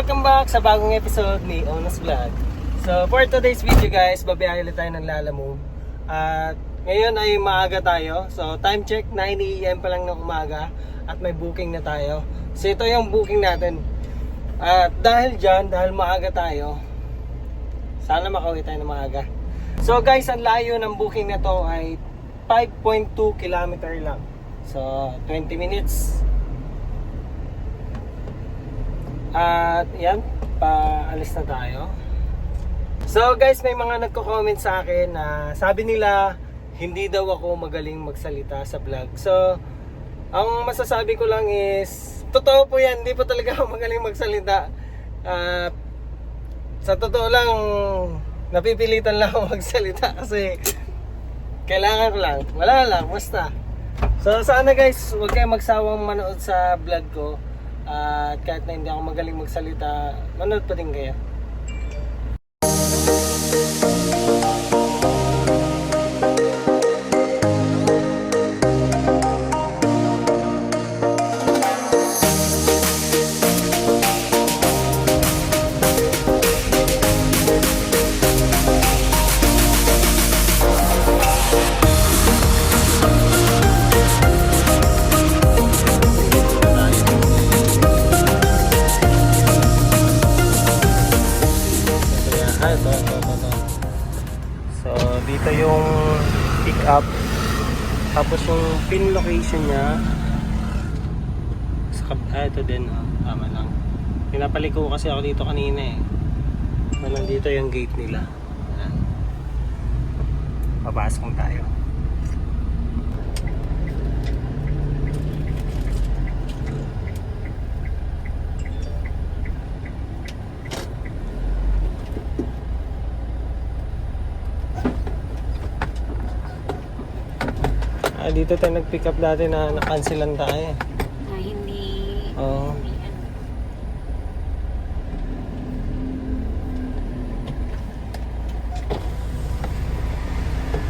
Welcome back sa bagong episode ni Onos Vlog. So for today's video guys, babiyahe ulit tayo ng Lalamove. At ngayon ay maaga tayo. So time check, 9 AM pa lang ng umaga. At may booking na tayo. So ito yung booking natin. At dahil dyan, dahil maaga tayo, sana makauwi tayo ng maaga. So guys, ang layo ng booking na to ay 5.2 kilometer lang. So 20 minutes. At yan, paalis na tayo. So guys, may mga nagko-comment sa akin na sabi nila hindi daw ako magaling magsalita sa vlog. So ang masasabi ko lang is totoo po yan, hindi po talaga ako magaling magsalita. Sa totoo lang, napipilitan lang ako magsalita kasi kailangan ko lang, wala lang, basta. So sana guys, huwag kayong magsawang manood sa vlog ko. At kahit na hindi ako magaling magsalita, manood pa din kayo. So dito yung pick up, tapos yung pin location niya ito din, tama lang. Pinapaliko kasi ako dito kanina nandito yung gate nila. Papasok tayo. Dito tayo nag-pick up dati na na-cancelan tayo. Hindi. Oo.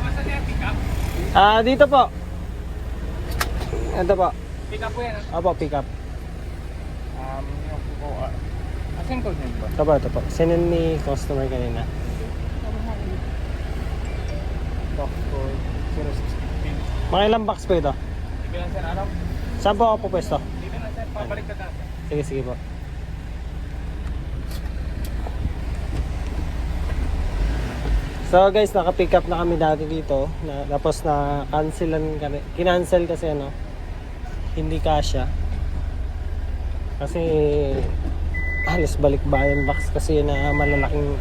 Saan yung pick up? Dito po. Ito po. Pick up po yan. Opo, pick up. Asan code nyo ba? Ito po. Sinend ni customer kanina. Box code 0615. Mga ilang box po ito? Sige lang sir, alam? Saan po ako po pwesto? Dito na sir, pabalik ka natin. Sige, sige po. So guys, naka-pick up na kami dati dito. Tapos na kinancel kasi hindi kasya. Kasi halos balik bayan box kasi na malalaking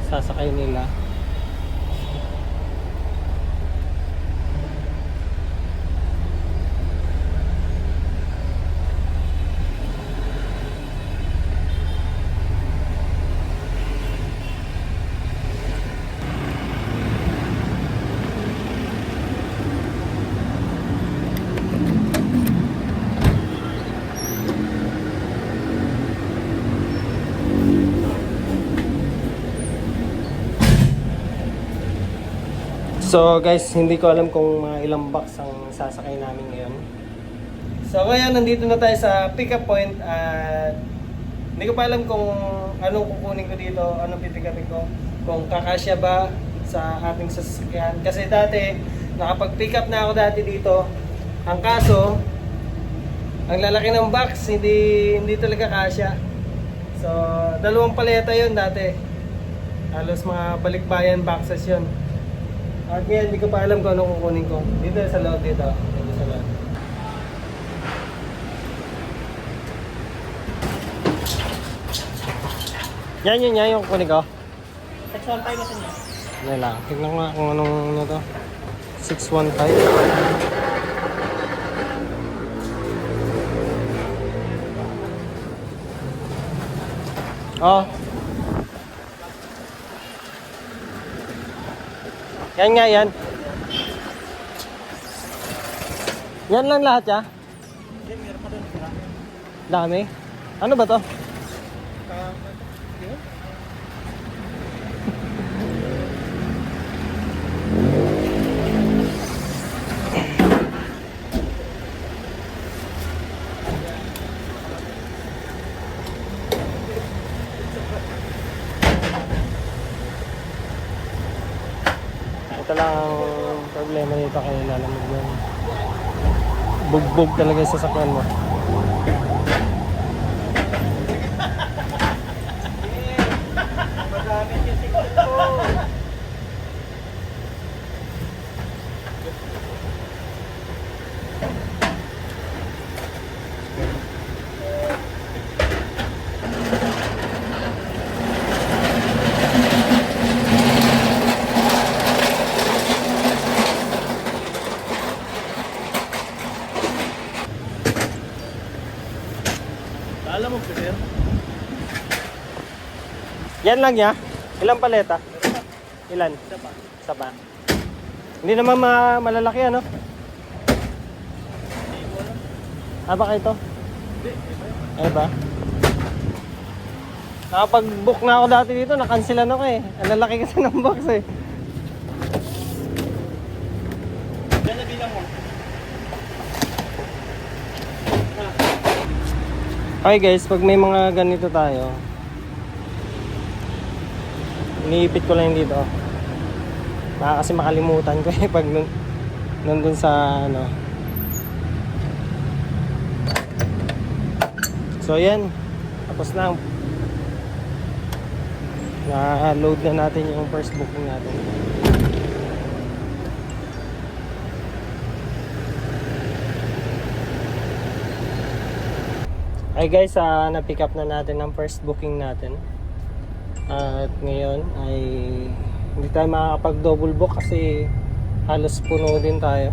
sasakay nila. So guys, hindi ko alam kung mga ilang box ang sasakay namin ngayon. So ngayon, nandito na tayo sa pick-up point at hindi ko pa alam kung anong kukunin ko dito, anong pipick-upin ko, kung kakasya ba sa ating sasakyan. Kasi dati, nakapag-pick up na ako dati dito. Ang kaso, ang lalaki ng box, hindi talaga kasya. So, dalawang paleta yun dati. Halos mga balikbayan boxes yun. At ngayon, hindi ko pa alam kung anong kukunin ko. Dito sa loob dito. Dito sa loob. Yan yung kukunin ko. 615 na sa niya. Yan lang. Tignan ko nga kung anong to. 615. Oh. Yan nga yan. Yan lang lahat ya? Dami. Ano ba to? Ito lang ang problema nito kay lalamig yun. Bugbog talaga yung sasakyan mo. Magamit yung signal ko. Alam mo, sir? Yan lang ya. Ilang paleta? Ilan? Isa pa. Hindi naman malalaki ano? Baka ito? Ay ba? Nakapag-book na ako dati dito, nakansilan ako eh. Ang lalaki kasi ng box eh. Yan na bilang mo. Okay guys, pag may mga ganito tayo, iniipit ko lang dito. Baka kasi makalimutan ko eh pag nandun sa ano. So yan, tapos na. Na-load na natin yung first booking natin. Hi guys, na-pick up na natin ang first booking natin. At ngayon ay hindi tayo makakapag-double book kasi halos puno din tayo.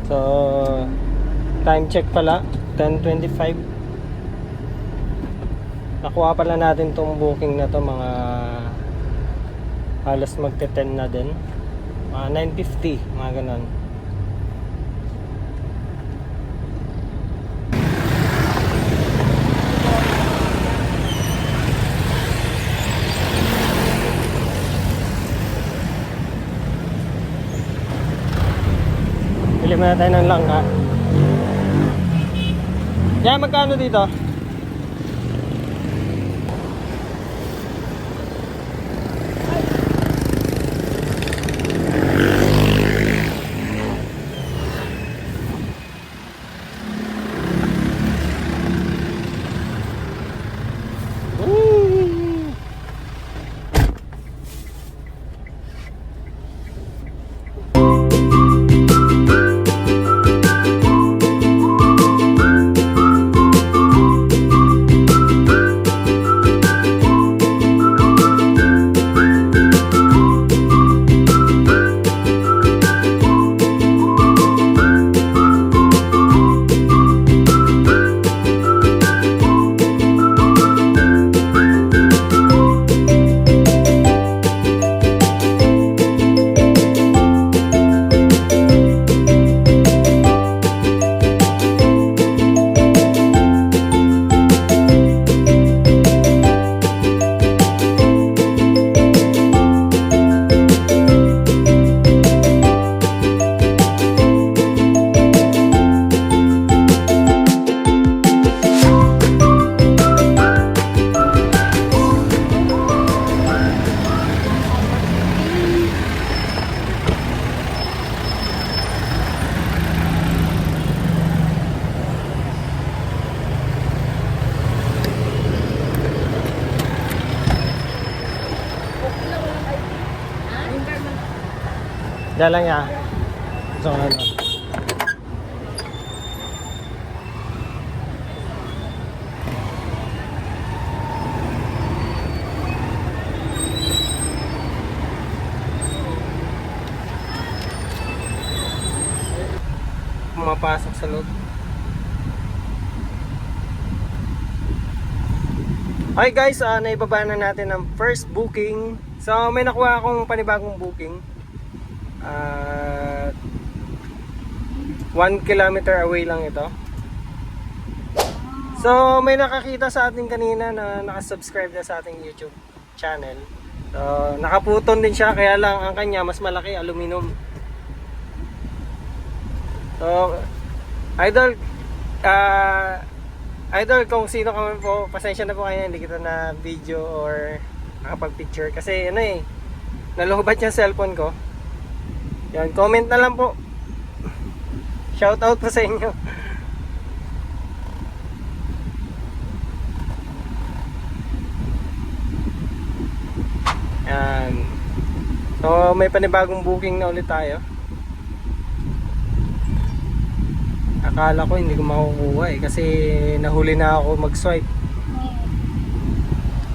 So, time check pala, 10:25. Nakuha pala natin tong booking na to mga halos magte-10 na din. 9:50, mga ganon. Bili muna tayo ng langka. Yan, magkano dito? Diyan lang ya. So, ano. Pumapasok sa loob. Okay guys, naibaba na natin ang first booking. So, may nakuha akong panibagong booking. 1 kilometer away lang ito. So may nakakita sa atin kanina na nakasubscribe na sa ating YouTube channel. So nakaputon din siya, kaya lang ang kanya mas malaki, aluminum. So, idol, idol, kung sino ka man po, pasensya na po kayo, hindi kita na video or nakapag-picture. Kasi ano eh, nalubat yung cellphone ko. Yan, comment na lang po. Shout out po sa inyo. Yan. So, may panibagong booking na ulit tayo. Akala ko hindi ko makukuha eh kasi nahuli na ako mag-swipe.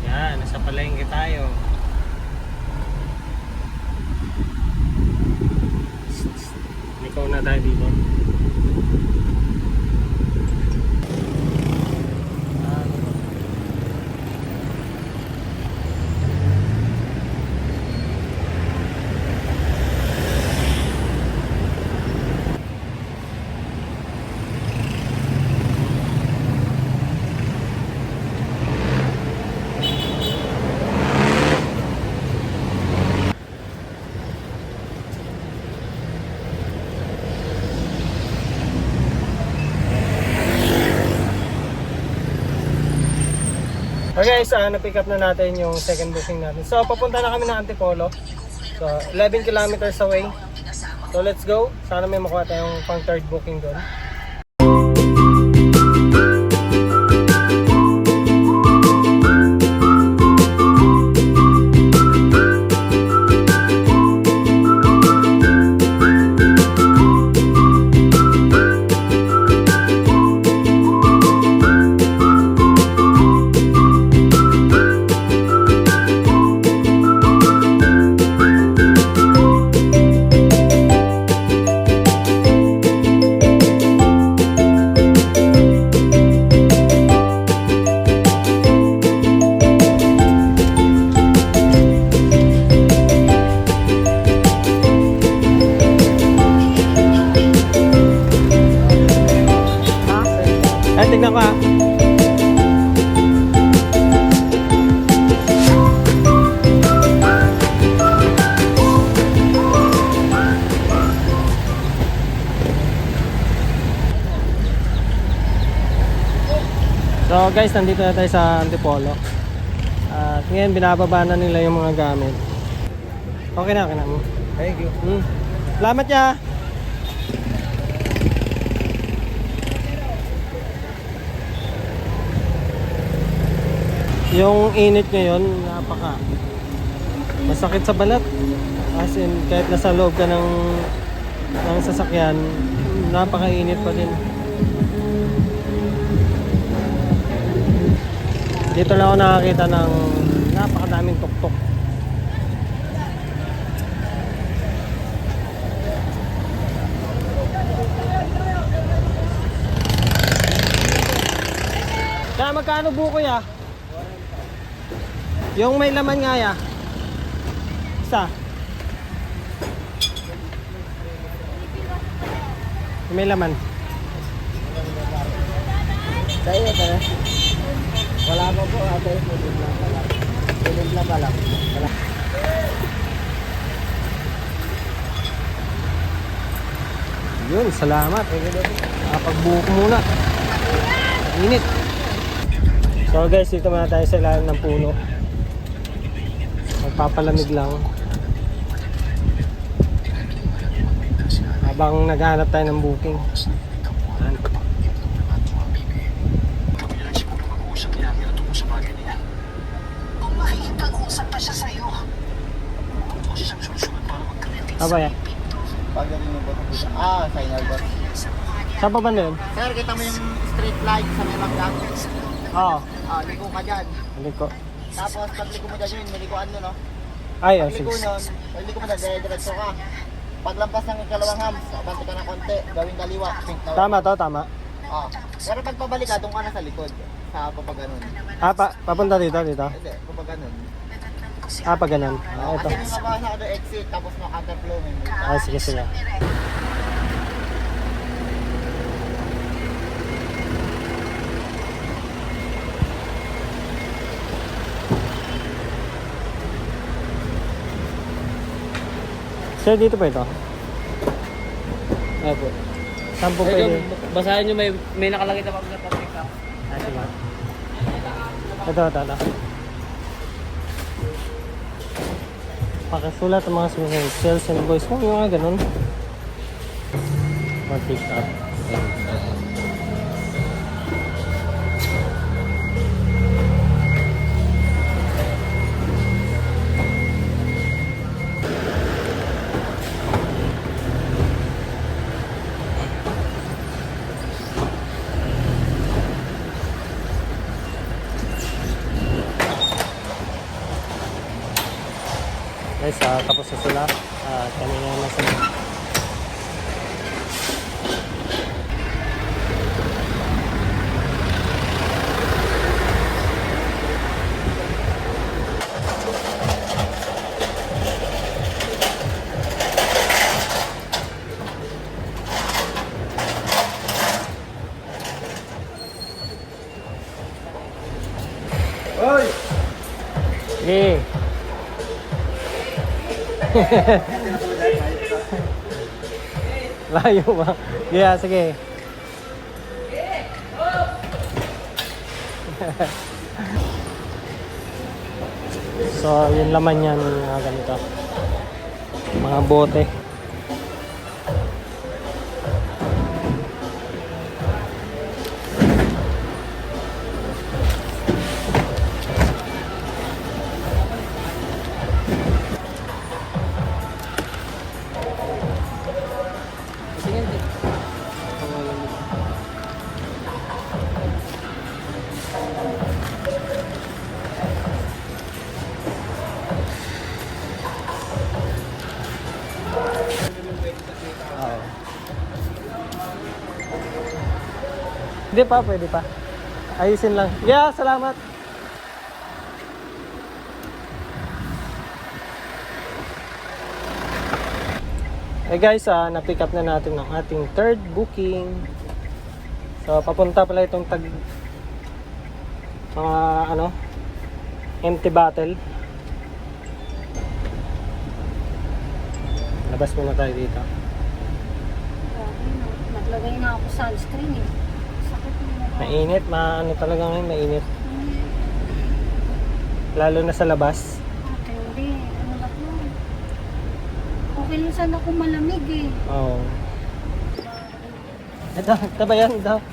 Yan, nasa palengke tayo. Ikaw na tayo dito. Okay guys, na-pick up na natin yung second booking natin. So, papunta na kami ng Antipolo. So, 11 kilometers away. So, let's go. Sana may makuha tayong pang third booking doon. Tignan ko ha. So guys, nandito na tayo sa Antipolo. At ngayon binababa na nila yung mga gamit. Okay na, okay na. Thank you. Salamat ya. Yung init ngayon, napaka masakit sa balat. As in, kahit nasa loob ka ng sasakyan, napakainit pa din. Dito lang ako nakakita ng napakadaming tuktok. Kaya magkano buko ya? Yung may laman nga ya. Isa. Yung may laman. Sa'yo ba? Wala pa po ate. Tulim pa lang. Yun, salamat. Nakapagbuko muna. Init. So guys, dito muna tayo sa ilalim ng puno. Magpapalamig lang. Habang naghahanap tayo ng booking. Yan. Aba ya? Pagdating mo ba? Final ba? Saan pa ba na yun? Sir, kita mo yung street light sa may manggang? Oo. Liko ka dyan. Hindi ko. Tapos pagliko mo dyan yun, nilikuan mo no? Ay, oh, Pagliko sige. nun, pagliko mo na, diretso ka. Paglampas ng ikalawang hams, abante ka ng konti, gawing kaliwa, pink na. Tama to, tama. Pero pag pabalik ka, doon ka na sa likod. Sa papaganon. Papunta dito, dito. Hindi, papaganon. Pa ganun. Ito. Kasi may mabasa ka doon exit, tapos no counterflow may Sige, sige. Sir, dito pa ito. Ayan po. Saan po pwede? Basahin nyo, may nakalagay na pag pick up. Ah, sige. Ito. Pakisulat ang mga susunod. Sales and voice mo, yung mga ganun. Mag-pick up. Guys, tapos na sila. Kami na nasa. Hoy! Sige. Layo ba? Yeah, sige. So, yung laman yan, mga ganito. Mga bote. Oo. Hindi pa, pwede pa. Ayusin lang. Yeah, salamat. Guys, na-pick up na natin ang ating third booking. So, papunta pala itong mga empty bottle. Labas muna tayo dito. Naglagay na ako sunscreen eh. Sakit mo. Mainit, talaga ngayon, mainit. Lalo na sa labas. Hindi. Ano ba to? Okay lang sana kung malamig eh. Oo. Ito ba yan? Ito.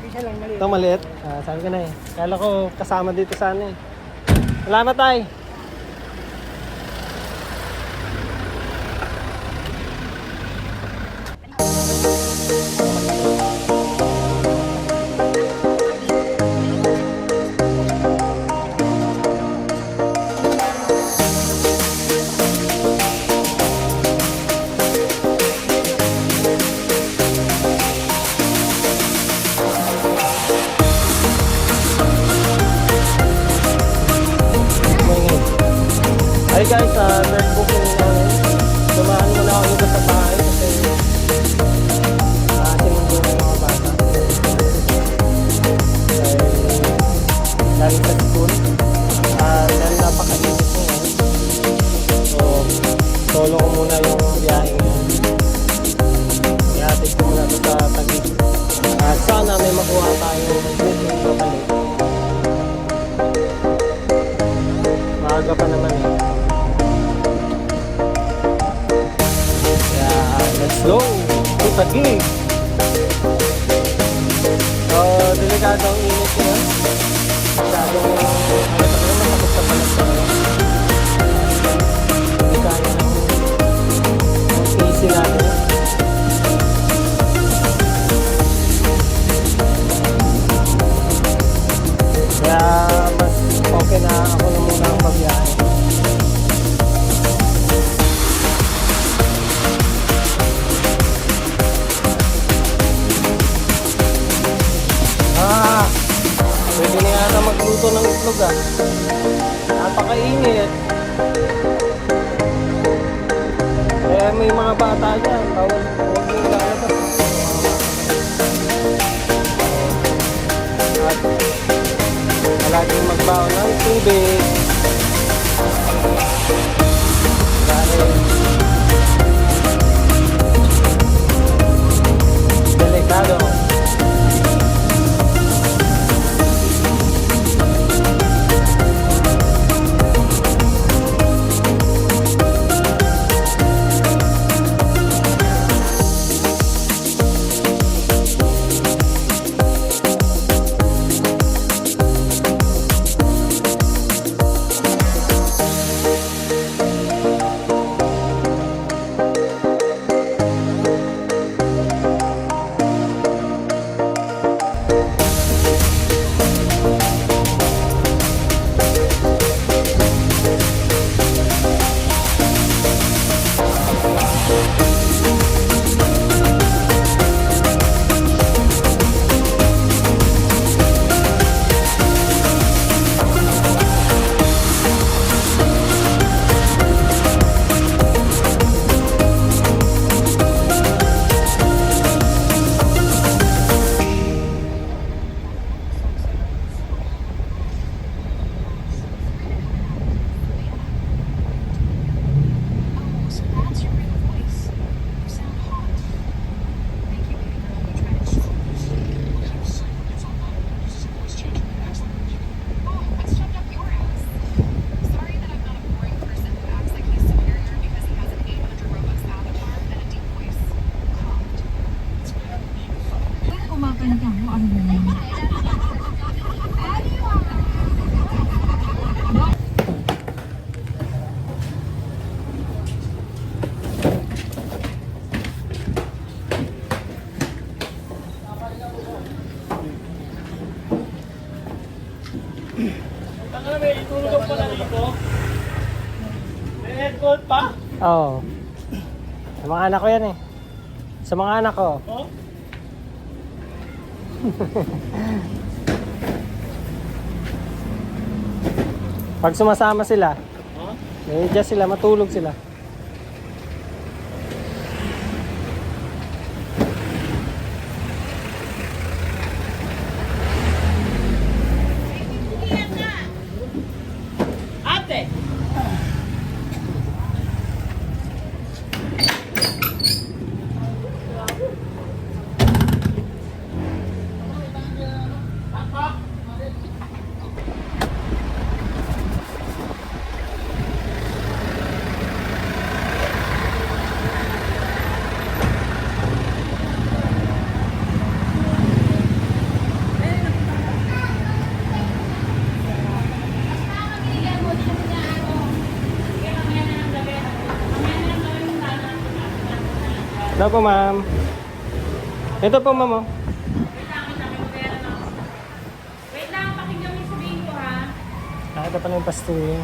Isa lang maliit. Ito maliit. Sabi ko na eh. Kala ko kasama dito sana eh. Salamat tay. Hi guys, third booking namin. Dumaan muna ako dito sa bahay kasi sinundo na yung mga bata. Galing sa school. Dahil napakainit ko ngayon. So, solo ko muna yung biyahe ngayon. Ihatid ko muna ito sa Taguig. At sana may makuha tayong booking pabalik. Maaga pa naman eh. Let's go to Taguig. So, delikado ang init yun. Masyadong matakot sa balat sa kayo. Hindi kaya ng easy natin. Kaya mas okay na ako na muna ang magbiyahe. Pwede na yata magluto ng itlog Napakainit. Kaya may mga bata dyan. Huwag yung lalabas. At palaging magbaon ng tubig. Dahil Tanga na, may itulog pa na dito. May aircon pa? Oo. Sa mga anak ko yan eh. Sa mga anak ko. Oh? Pag sumasama sila, just sila, matulog sila. Ate! Ito po, ma'am. Ito po, ma'am. Oh. Wait lang, pakinggan mo yung sabihin ko ha. Ito pala yung pastil.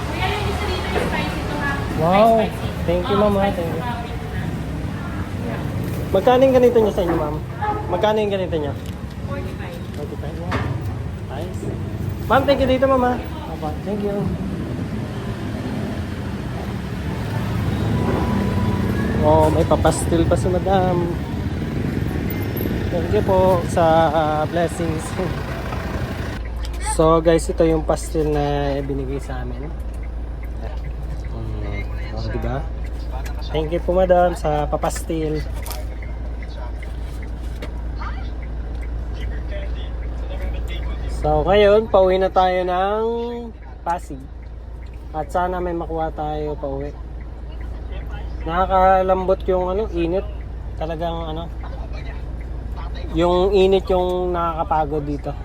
Kuya, yung isa dito yung spicy to ha. Wow. Spicy. Thank you, ma'am. Spicy Thank you. favorite ko na. Magkano yung ganito nyo sa inyo, ma'am? Magkano yung ganito nyo? 45. 45 na. Nice. Ma'am, thank you dito, ma'am. Ha? Opo, thank you. Oh, may papastil pa si madam. Thank you po sa blessings. So guys, ito yung pastil na binigay sa amin. Oh, diba? Thank you po madam sa papastil. So ngayon, pauwi na tayo ng Pasig. At sana may makuha tayo pauwi. Nakakalambot yung init. Talagang yung init yung nakakapagod dito.